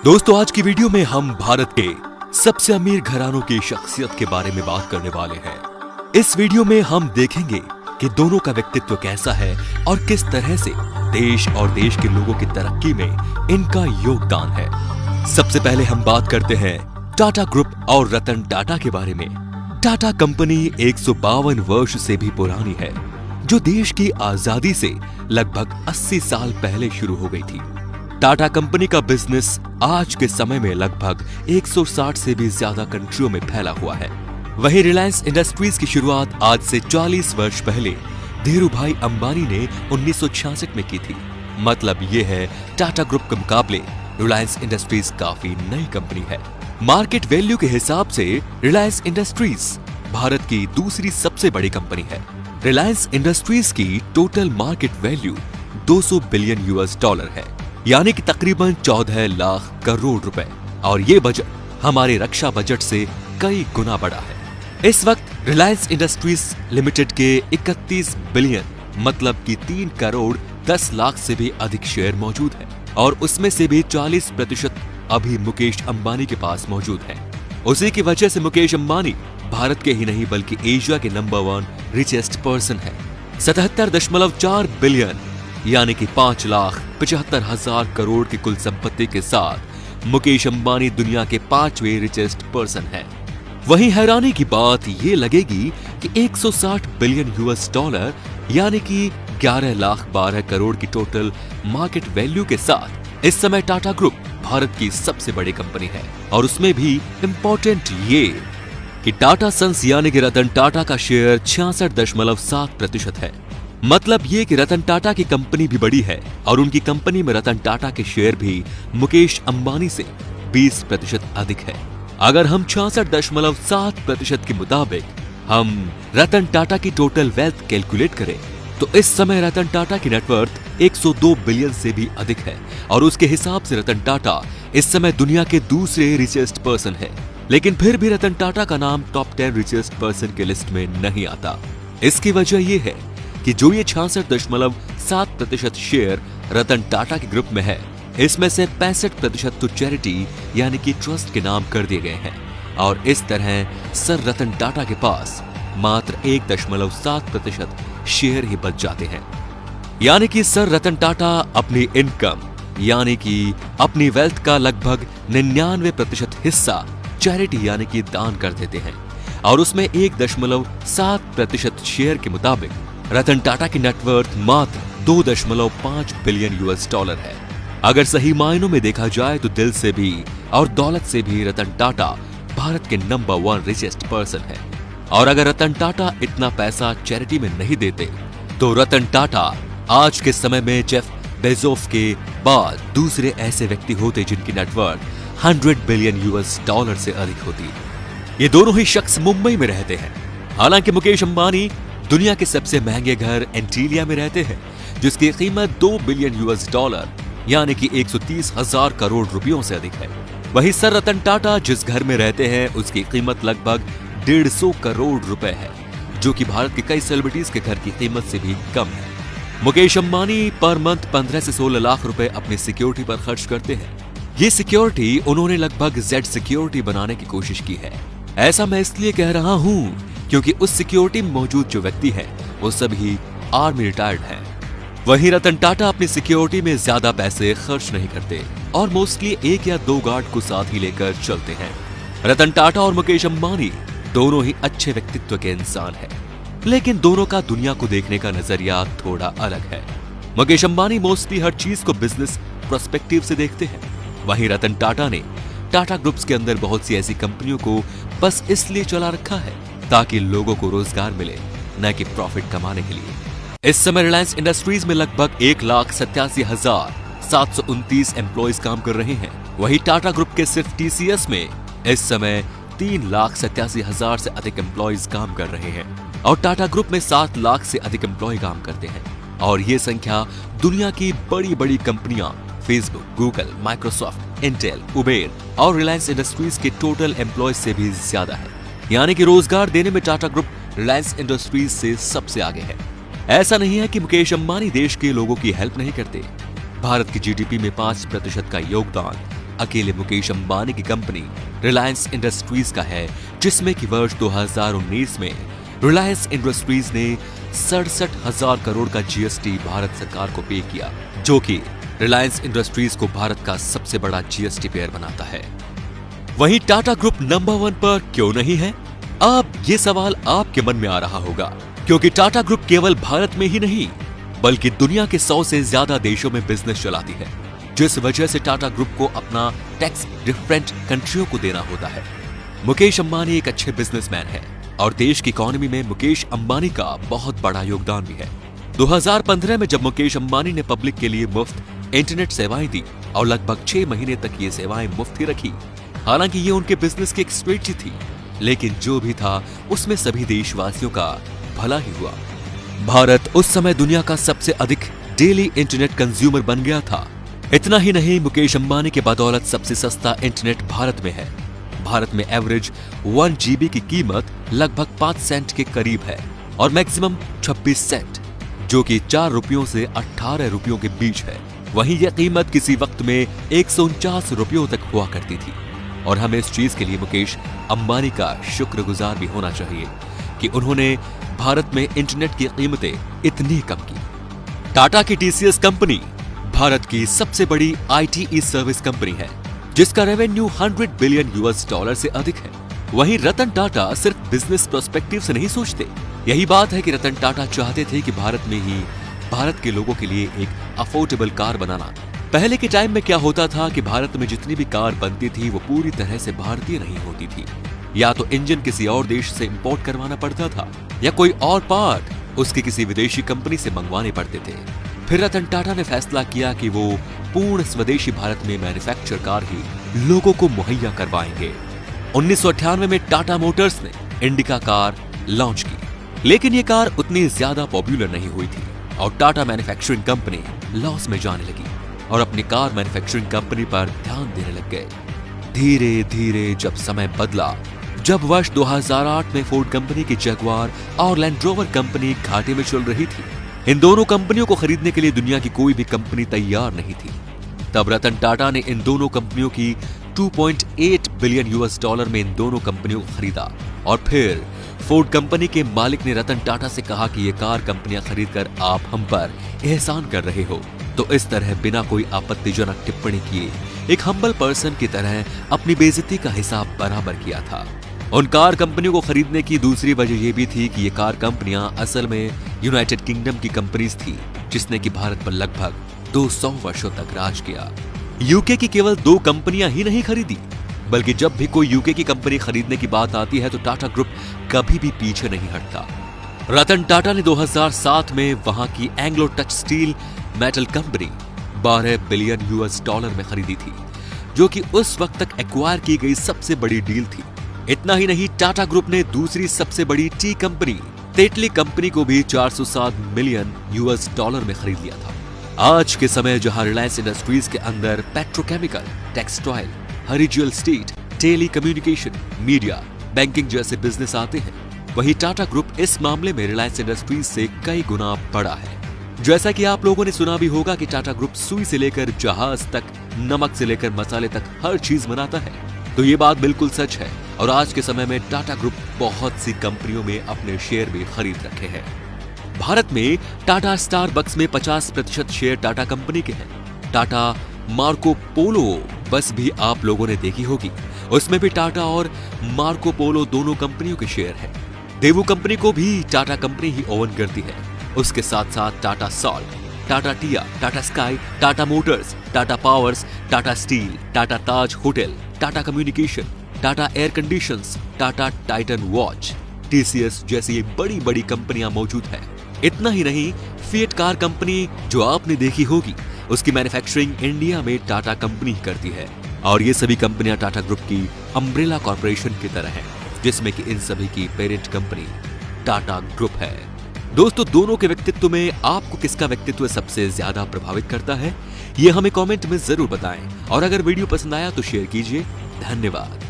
दोस्तों, आज की वीडियो में हम भारत के सबसे अमीर घरानों की शख्सियत के बारे में बात करने वाले हैं। इस वीडियो में हम देखेंगे कि दोनों का व्यक्तित्व कैसा है और किस तरह से देश और देश के लोगों की तरक्की में इनका योगदान है। सबसे पहले हम बात करते हैं टाटा ग्रुप और रतन टाटा के बारे में। टाटा कंपनी 152 वर्ष से भी पुरानी है, जो देश की आजादी से लगभग 80 साल पहले शुरू हो गई थी। टाटा कंपनी का बिजनेस आज के समय में लगभग 160 से भी ज्यादा कंट्रियों में फैला हुआ है। वहीं रिलायंस इंडस्ट्रीज की शुरुआत आज से 40 वर्ष पहले धीरूभाई अंबानी ने 1966 में की थी। मतलब ये है, टाटा ग्रुप के मुकाबले रिलायंस इंडस्ट्रीज काफी नई कंपनी है। मार्केट वैल्यू के हिसाब से रिलायंस इंडस्ट्रीज भारत की दूसरी सबसे बड़ी कंपनी है। रिलायंस इंडस्ट्रीज की total market value 200 billion US$ है, यानी कि तकरीबन 14 लाख करोड़ रुपए, और ये बजट हमारे रक्षा बजट से कई गुना बड़ा है। इस वक्त रिलायंस इंडस्ट्रीज लिमिटेड के 31 बिलियन मतलब कि 3 करोड़ 10 लाख से भी अधिक शेयर मौजूद है, और उसमें से भी 40% अभी मुकेश अंबानी के पास मौजूद है। उसी की वजह से मुकेश अंबानी भारत के ही नहीं बल्कि एशिया के नंबर 1 रिचेस्ट पर्सन है। 77.4 बिलियन यानी कि 5,75,000 करोड़ की कुल संपत्ति के साथ मुकेश अंबानी दुनिया के 5वें रिचेस्ट पर्सन है। वहीं हैरानी की बात ये लगेगी कि 160 बिलियन US$ यानी कि 11,12 करोड़ की टोटल मार्केट वैल्यू के साथ इस समय टाटा ग्रुप भारत की सबसे बड़ी कंपनी है। और उसमें भी इम्पोर्टेंट ये कि टाटा सन्स यानी कि रतन टाटा का शेयर 66.7% है। मतलब ये कि रतन टाटा की कंपनी भी बड़ी है, और उनकी कंपनी में रतन टाटा के शेयर भी मुकेश अंबानी से 20% अधिक है। अगर हम 66.7% के मुताबिक हम रतन टाटा की टोटल वेल्थ कैलकुलेट करें तो इस समय रतन टाटा की नेटवर्थ 102 बिलियन से भी अधिक है, और उसके हिसाब से रतन टाटा इस समय दुनिया के दूसरे रिचेस्ट पर्सन है। लेकिन फिर भी रतन टाटा का नाम टॉप 10 रिचेस्ट पर्सन के लिस्ट में नहीं आता। इसकी वजह यह है कि जो ये 66.7% शेयर रतन टाटा के ग्रुप में है, इसमें से 65% तो चैरिटी यानी कि ट्रस्ट के नाम कर दिए गए हैं, और इस तरह सर रतन टाटा के पास मात्र 1.7% शेयर ही बच जाते हैं। यानी कि सर रतन टाटा अपनी इनकम यानी कि अपनी वेल्थ का लगभग 99% हिस्सा चैरिटी यानी कि दान कर देते हैं, और उसमें 1.7% शेयर के मुताबिक रतन टाटा की नेटवर्थ मात्र 2.5 बिलियन US$ है। अगर सही मायनों में देखा जाए तो दिल से भी और दौलत से भी रतन टाटा भारत के नंबर 1 रिचेस्ट पर्सन है। और अगर रतन टाटा इतना पैसा चैरिटी में नहीं देते तो रतन टाटा आज के समय में जेफ बेजोस के बाद दूसरे ऐसे व्यक्ति होते जिनकी नेटवर्थ 100 बिलियन US$ से अधिक होती। ये दोनों ही शख्स मुंबई में रहते हैं। हालांकि मुकेश अंबानी दुनिया के सबसे महंगे घर एंटीलिया में रहते हैं, जिसकी कीमत 2 बिलियन US$ यानी कि 130,000 करोड़ रुपयों से अधिक है। वहीं सर रतन टाटा जिस घर में रहते हैं उसकी कीमत लगभग 150 करोड़ रुपए है, जो कि भारत के कई सेलिब्रिटीज के घर की कीमत से भी कम है। मुकेश अंबानी पर मंथ 15 से 16 लाख रुपए अपनी सिक्योरिटी पर खर्च करते हैं। ये सिक्योरिटी उन्होंने लगभग Z सिक्योरिटी बनाने की कोशिश की है। ऐसा मैं इसलिए कह रहा हूँ क्योंकि उस सिक्योरिटी में मौजूद जो व्यक्ति हैं वो सभी आर्मी रिटायर्ड हैं। वहीं रतन टाटा अपनी सिक्योरिटी में ज्यादा पैसे खर्च नहीं करते और मोस्टली 1 या 2 गार्ड को साथ ही लेकर चलते हैं। रतन टाटा और मुकेश अंबानी दोनों ही अच्छे व्यक्तित्व के इंसान हैं, लेकिन दोनों का दुनिया को देखने का नजरिया थोड़ा अलग है। मुकेश अंबानी मोस्टली हर चीज को बिजनेस पर्सपेक्टिव से देखते हैं, वहीं रतन टाटा ने टाटा ग्रुप्स के अंदर बहुत सी ऐसी कंपनियों को बस इसलिए चला रखा है ताकि लोगों को रोजगार मिले, न कि प्रॉफिट कमाने के लिए। इस समय रिलायंस इंडस्ट्रीज में लगभग 1,87,729 एम्प्लॉइज काम कर रहे हैं। वहीं टाटा ग्रुप के सिर्फ TCS में इस समय 3,87,000 से अधिक एम्प्लॉइज काम कर रहे हैं, और टाटा ग्रुप में 7 लाख से अधिक एम्प्लॉय काम करते हैं। और ये संख्या दुनिया की बड़ी बड़ी कंपनियां Facebook, Google, Microsoft, Intel, Uber और रिलायंस इंडस्ट्रीज के टोटल एम्प्लॉयज से भी ज्यादा है। यानी कि रोजगार देने में टाटा ग्रुप रिलायंस इंडस्ट्रीज से सबसे आगे है। ऐसा नहीं है कि मुकेश अंबानी देश के लोगों की हेल्प नहीं करते। भारत की GDP में 5% का योगदान अकेले मुकेश अंबानी की कंपनी रिलायंस इंडस्ट्रीज का है, जिसमें कि वर्ष 2019 में रिलायंस इंडस्ट्रीज ने 67,000 करोड़ का जीएसटी भारत सरकार को पे किया, जो कि रिलायंस इंडस्ट्रीज को भारत का सबसे बड़ा जीएसटी पेयर बनाता है। वहीं टाटा ग्रुप नंबर 1 पर क्यों नहीं है? अब ये सवाल आपके मन में आ रहा होगा, क्योंकि टाटा ग्रुप केवल भारत में ही नहीं बल्कि दुनिया के 100 से ज्यादा देशों में बिजनेस चलाती है, जिस वजह से टाटा ग्रुप को अपना टैक्स डिफरेंट कंट्रियों को देना होता है। मुकेश अंबानी एक अच्छे बिजनेसमैन है और देश की इकोनॉमी में मुकेश अंबानी का बहुत बड़ा योगदान भी है। 2015 में जब मुकेश अंबानी ने पब्लिक के लिए मुफ्त इंटरनेट सेवाएं दी और लगभग 6 महीने तक ये सेवाएं मुफ्त ही रखी। हालांकि ये उनके बिजनेस की एक स्ट्रेटजी थी, लेकिन जो भी था उसमें सभी देशवासियों का भला ही हुआ। भारत उस समय दुनिया का सबसे अधिक डेली इंटरनेट कंज्यूमर बन गया था। इतना ही नहीं, मुकेश अंबानी के बदौलत सबसे सस्ता इंटरनेट भारत में है। भारत में एवरेज 1 GB की कीमत लगभग 5 सेंट के करीब है और मैक्सिमम 26 सेंट, जो कि 4 रुपयों से 18 रुपयों के बीच है। वहीं यह कीमत किसी वक्त में 149 रुपयों तक हुआ करती थी और हमें इस चीज के लिए मुकेश अंबानी का शुक्रगुजार भी होना चाहिए कि उन्होंने भारत में इंटरनेट की कीमतें इतनी कम की। टाटा की टीसीएस कंपनी भारत की सबसे बड़ी आईटी सर्विस कंपनी है, जिसका रेवेन्यू 100 बिलियन US$ से अधिक है। वहीं रतन टाटा सिर्फ बिजनेस पर्सपेक्टिव से नहीं सोचते। यही बात है कि रतन टाटा चाहते थे कि भारत में ही भारत के लोगों के लिए एक अफोर्डेबल कार बनाना। पहले के टाइम में क्या होता था कि भारत में जितनी भी कार बनती थी वो पूरी तरह से भारतीय नहीं होती थी, या तो इंजन किसी और देश से इंपोर्ट करवाना पड़ता था या कोई और पार्ट उसकी किसी विदेशी कंपनी से मंगवाने पड़ते थे। फिर रतन टाटा ने फैसला किया कि वो पूर्ण स्वदेशी भारत में मैन्युफैक्चर कार ही लोगों को मुहैया करवाएंगे। 1998 में टाटा मोटर्स ने इंडिका कार लॉन्च की, लेकिन ये कार उतनी ज्यादा पॉपुलर नहीं हुई थी और टाटा मैन्युफैक्चरिंग कंपनी लॉस में जाने लगी और अपनी कार मैन्युफैक्चरिंग कंपनी पर ध्यान देने लग गए। धीरे धीरे जब समय बदला, जब वर्ष 2008 में फोर्ड कंपनी की जगुआर और लैंड रोवर कंपनी घाटे में चल रही थी, इन दोनों कंपनियों को खरीदने के लिए दुनिया की कोई भी कंपनी तैयार नहीं थी। तब रतन टाटा ने इन दोनों कंपनियों की 2.8 बिलियन US$ में इन दोनों कंपनियों को खरीदा और फिर फोर्ड कंपनी के मालिक ने रतन टाटा से कहा कि ये कार कंपनियां खरीदकर आप हम पर एहसान कर रहे हो। तो इस तरह बिना कोई आपत्तिजनक टिप्पणी किए एक हम्बल पर्सन की तरह अपनी बेइज्जती का हिसाब बराबर किया था। उन कार कंपनियों को खरीदने की दूसरी वजह यह भी थी कि ये कार कंपनियां असल में यूनाइटेड किंगडम की कंपनीज थी, जिसने कि भारत पर लगभग 200 वर्षों तक राज किया। यूके की केवल 2 कंपनियां ही नहीं खरीदी, बल्कि जब भी कोई यूके की कंपनी खरीदने की बात आती है तो टाटा ग्रुप कभी भी पीछे नहीं हटता। रतन टाटा ने 2007 में वहां की Anglo touch steel metal company 12 billion US$ में खरीदी थी, जो कि उस वक्त तक एक्वायर की गई सबसे बड़ी डील थी। इतना ही नहीं, टाटा ग्रुप ने दूसरी सबसे बड़ी टी कंपनी तेतली कंपनी को भी 407 मिलियन US$ में खरीद लिया था। आज के समय जहां रिलायंस इंडस्ट्रीज के अंदर पेट्रोकेमिकल, टेक्सटाइल, हरिजुअल estate, telecommunication, media, banking जैसे बिजनेस आते हैं, वहीं टाटा ग्रुप इस मामले में रिलायंस इंडस्ट्रीज से कई गुना बड़ा है। जैसा कि आप लोगों ने सुना भी होगा कि टाटा ग्रुप सुई से लेकर जहाज तक, नमक से लेकर मसाले तक हर चीज बनाता है, तो ये बात बिल्कुल सच है। और आज के समय में टाटा ग्रुप बहुत सी कंपनियों में अपने शेयर भी खरीद रखे हैं। भारत में टाटा स्टारबक्स में 50% शेयर टाटा कंपनी के हैं। टाटा मार्को पोलो बस भी आप लोगों ने देखी होगी, उसमें भी टाटा और मार्को पोलो दोनों कंपनियों के शेयर हैं। देवू कंपनी को भी टाटा कंपनी ही ओन करती है। उसके साथ साथ Tata Salt, Tata Tea, Tata Sky, Tata Motors, Tata Powers, Tata Steel, Tata Taj Hotel, Tata Communication, Tata Air Conditions, Tata Titan Watch, TCS जैसी ये बड़ी बड़ी कंपनियां मौजूद है। इतना ही नहीं, फिएट कार कंपनी जो आपने देखी होगी, उसकी मैन्युफैक्चरिंग इंडिया में टाटा कंपनी ही करती है। और ये सभी कंपनियां टाटा ग्रुप की अम्ब्रेला कॉर्पोरेशन की तरह हैं, जिसमें कि इन सभी की पेरेंट कंपनी टाटा ग्रुप है। दोस्तों, दोनों के व्यक्तित्व में आपको किसका व्यक्तित्व सबसे ज्यादा प्रभावित करता है, ये हमें कमेंट में जरूर बताएं। और अगर वीडियो पसंद आया तो शेयर कीजिए। धन्यवाद।